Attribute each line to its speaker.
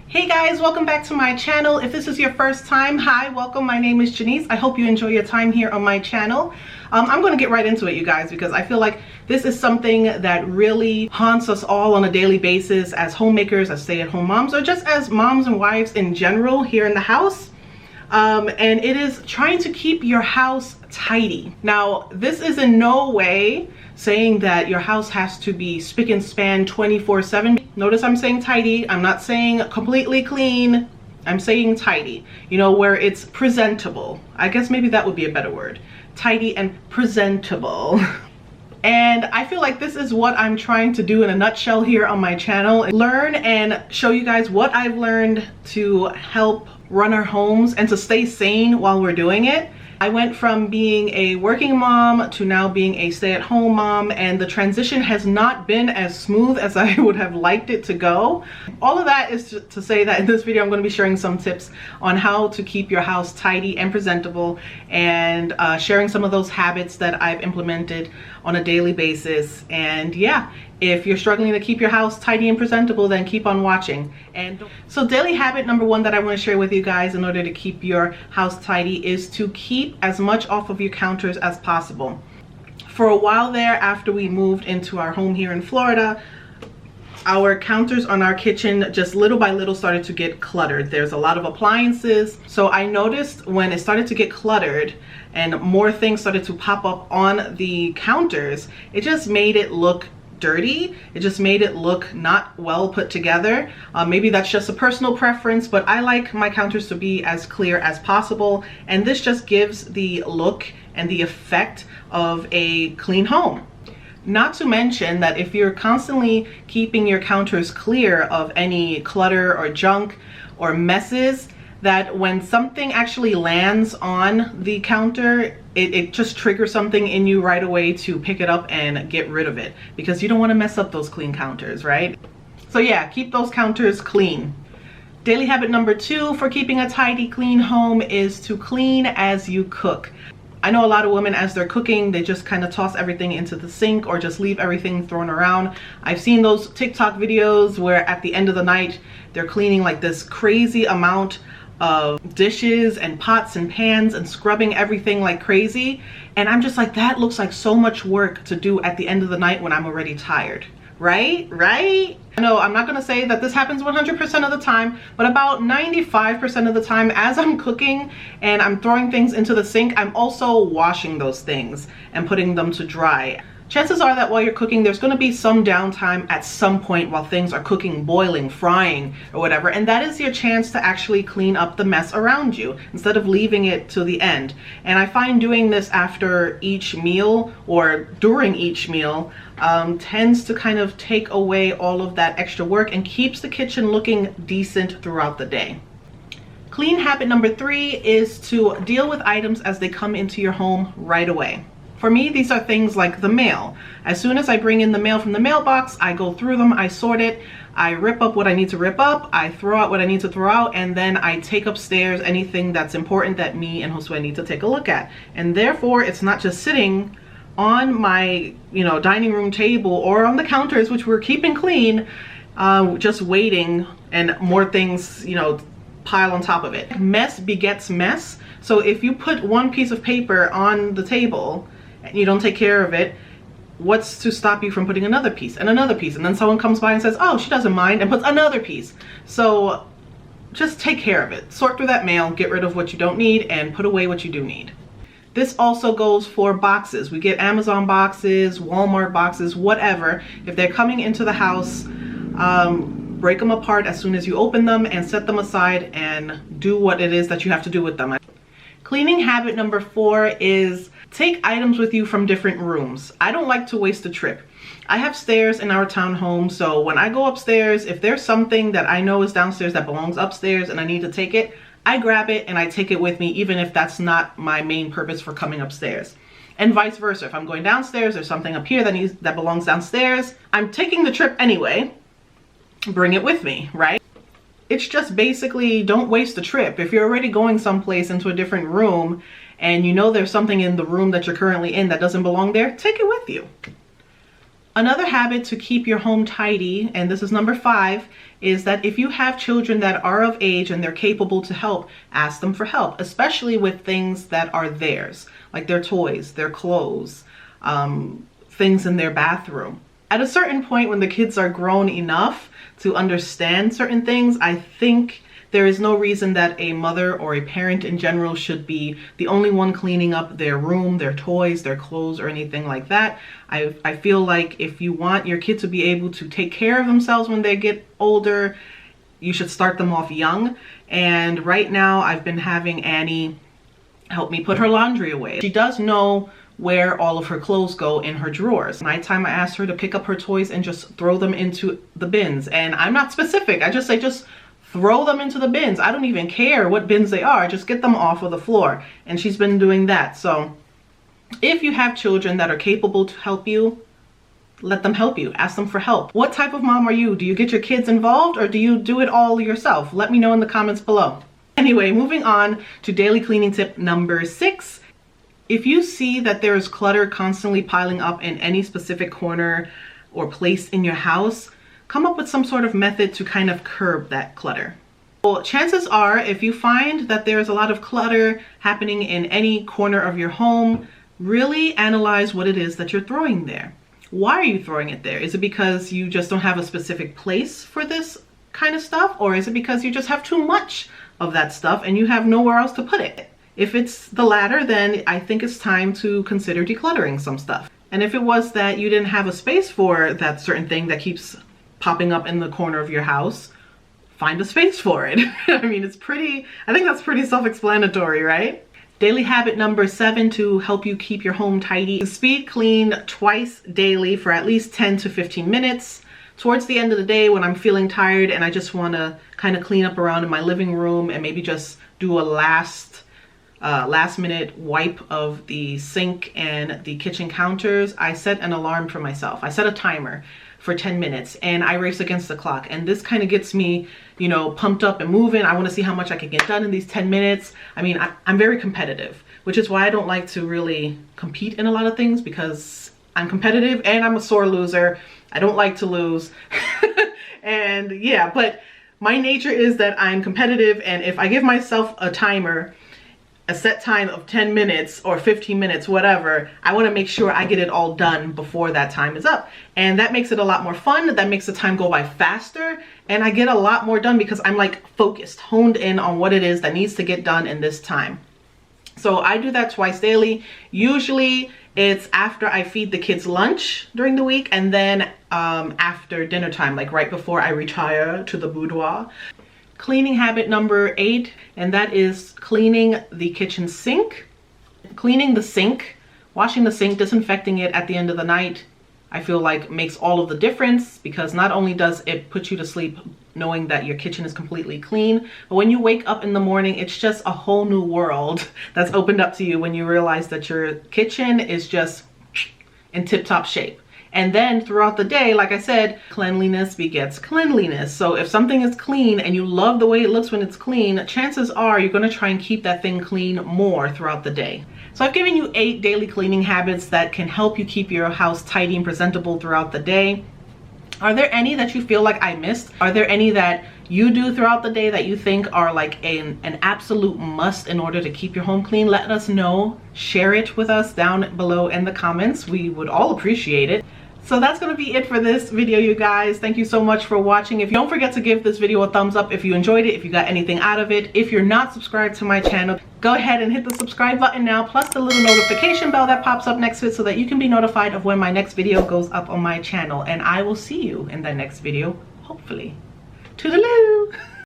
Speaker 1: Hey guys, welcome back to my channel. If this is your first time, hi, welcome. My name is Janice. I hope you enjoy your time here on my channel. I'm going to get right into it, you guys, because I feel like this is something that really haunts us all on a daily basis as homemakers, as stay-at-home moms, or just as moms and wives in general here in the house. And it is trying to keep your house tidy. Now, this is in no way saying that your house has to be spick and span 24/7. Notice I'm saying tidy. I'm not saying completely clean. I'm saying tidy, you know, where it's presentable. I guess maybe that would be a better word. Tidy and presentable. And I feel like this is what I'm trying to do in a nutshell here on my channel. Learn and show you guys what I've learned to help run our homes and to stay sane while we're doing it. I went from being a working mom to now being a stay-at-home mom, and the transition has not been as smooth as I would have liked it to go. All of that is to say that in this video I'm going to be sharing some tips on how to keep your house tidy and presentable, and sharing some of those habits that I've implemented on a daily basis. And yeah, if you're struggling to keep your house tidy and presentable, then keep on watching. And so daily habit number one that I want to share with you guys in order to keep your house tidy is to keep as much off of your counters as possible. For a while there, after we moved into our home here in Florida, our counters on our kitchen just little by little started to get cluttered. There's a lot of appliances. So I noticed when it started to get cluttered and more things started to pop up on the counters, it just made it look dirty. It just made it look not well put together. Maybe that's just a personal preference, but I like my counters to be as clear as possible, and this just gives the look and the effect of a clean home. Not to mention that if you're constantly keeping your counters clear of any clutter or junk or messes, that when something actually lands on the counter, it just triggers something in you right away to pick it up and get rid of it, because you don't want to mess up those clean counters, right? So yeah, keep those counters clean. Daily habit number two for keeping a tidy, clean home is to clean as you cook. I know a lot of women, as they're cooking, they just kind of toss everything into the sink or just leave everything thrown around. I've seen those TikTok videos where at the end of the night, they're cleaning like this crazy amount of dishes and pots and pans and scrubbing everything like crazy. And I'm just like, that looks like so much work to do at the end of the night when I'm already tired. Right? No, I'm not gonna say that this happens 100% of the time, but about 95% of the time as I'm cooking and I'm throwing things into the sink, I'm also washing those things and putting them to dry. Chances are that while you're cooking, there's going to be some downtime at some point while things are cooking, boiling, frying, or whatever. And that is your chance to actually clean up the mess around you instead of leaving it to the end. And I find doing this after each meal or during each meal tends to kind of take away all of that extra work and keeps the kitchen looking decent throughout the day. Clean habit number three is to deal with items as they come into your home right away. For me, these are things like the mail. As soon as I bring in the mail from the mailbox, I go through them, I sort it, I rip up what I need to rip up, I throw out what I need to throw out, and then I take upstairs anything that's important that me and Josue need to take a look at. And therefore, it's not just sitting on my, dining room table or on the counters, which we're keeping clean, just waiting, and more things, pile on top of it. Mess begets mess. So if you put one piece of paper on the table and you don't take care of it, what's to stop you from putting another piece and another piece? And then someone comes by and says, oh, she doesn't mind, and puts another piece. So just take care of it. Sort through that mail, get rid of what you don't need, and put away what you do need. This also goes for boxes. We get Amazon boxes, Walmart boxes, whatever. If they're coming into the house, break them apart as soon as you open them and set them aside and do what it is that you have to do with them. Cleaning habit number four is take items with you from different rooms. I don't like to waste a trip. I have stairs in our townhome, so when I go upstairs, if there's something that I know is downstairs that belongs upstairs and I need to take it, I grab it and I take it with me, even if that's not my main purpose for coming upstairs. And vice versa. If I'm going downstairs, there's something up here that belongs downstairs, I'm taking the trip anyway, bring it with me, right? It's just basically, don't waste a trip. If you're already going someplace into a different room and you know there's something in the room that you're currently in that doesn't belong there, take it with you. Another habit to keep your home tidy, and this is number 5, is that if you have children that are of age and they're capable to help, ask them for help, especially with things that are theirs, like their toys, their clothes, things in their bathroom. At a certain point when the kids are grown enough to understand certain things, I think there is no reason that a mother or a parent in general should be the only one cleaning up their room, their toys, their clothes, or anything like that. I feel like if you want your kid to be able to take care of themselves when they get older, you should start them off young. And right now I've been having Annie help me put her laundry away. She does know where all of her clothes go in her drawers. Nighttime I asked her to pick up her toys and just throw them into the bins. And I'm not specific. I just say just throw them into the bins. I don't even care what bins they are. Just get them off of the floor. And she's been doing that. So if you have children that are capable to help you, let them help you. Ask them for help. What type of mom are you? Do you get your kids involved or do you do it all yourself? Let me know in the comments below. Anyway, moving on to daily cleaning tip number 6. If you see that there is clutter constantly piling up in any specific corner or place in your house, come up with some sort of method to kind of curb that clutter. Well, chances are, if you find that there's a lot of clutter happening in any corner of your home, really analyze what it is that you're throwing there. Why are you throwing it there? Is it because you just don't have a specific place for this kind of stuff? Or is it because you just have too much of that stuff and you have nowhere else to put it? If it's the latter, then I think it's time to consider decluttering some stuff. And if it was that you didn't have a space for that certain thing that keeps popping up in the corner of your house, find a space for it. I mean, I think that's pretty self-explanatory, right? Daily habit number 7 to help you keep your home tidy. Speed clean twice daily for at least 10 to 15 minutes. Towards the end of the day when I'm feeling tired and I just want to kind of clean up around in my living room and maybe just do a last minute wipe of the sink and the kitchen counters, I set an alarm for myself. I set a timer for 10 minutes and I race against the clock, and this kind of gets me, you know, pumped up and moving. I want to see how much I can get done in these 10 minutes. I mean, I'm very competitive, which is why I don't like to really compete in a lot of things, because I'm competitive and I'm a sore loser. I don't like to lose. And yeah, but my nature is that I'm competitive, and if I give myself a timer, a set time of 10 minutes or 15 minutes, whatever, I want to make sure I get it all done before that time is up. And that makes it a lot more fun. That makes the time go by faster, and I get a lot more done because I'm like focused, honed in on what it is that needs to get done in this time. So I do that twice daily. Usually it's after I feed the kids lunch during the week, and then after dinner time, like right before I retire to the boudoir. Cleaning habit number 8, and that is cleaning the kitchen sink. Cleaning the sink, washing the sink, disinfecting it at the end of the night, I feel like makes all of the difference, because not only does it put you to sleep knowing that your kitchen is completely clean, but when you wake up in the morning, it's just a whole new world that's opened up to you when you realize that your kitchen is just in tip-top shape. And then throughout the day, like I said, cleanliness begets cleanliness. So if something is clean and you love the way it looks when it's clean, chances are you're going to try and keep that thing clean more throughout the day. So I've given you 8 daily cleaning habits that can help you keep your house tidy and presentable throughout the day. Are there any that you feel like I missed? Are there any that you do throughout the day that you think are like an absolute must in order to keep your home clean? Let us know. Share it with us down below in the comments. We would all appreciate it. So that's going to be it for this video, you guys. Thank you so much for watching. Don't forget to give this video a thumbs up if you enjoyed it, if you got anything out of it. If you're not subscribed to my channel, go ahead and hit the subscribe button now, plus the little notification bell that pops up next to it, so that you can be notified of when my next video goes up on my channel. And I will see you in that next video, hopefully. Toodaloo!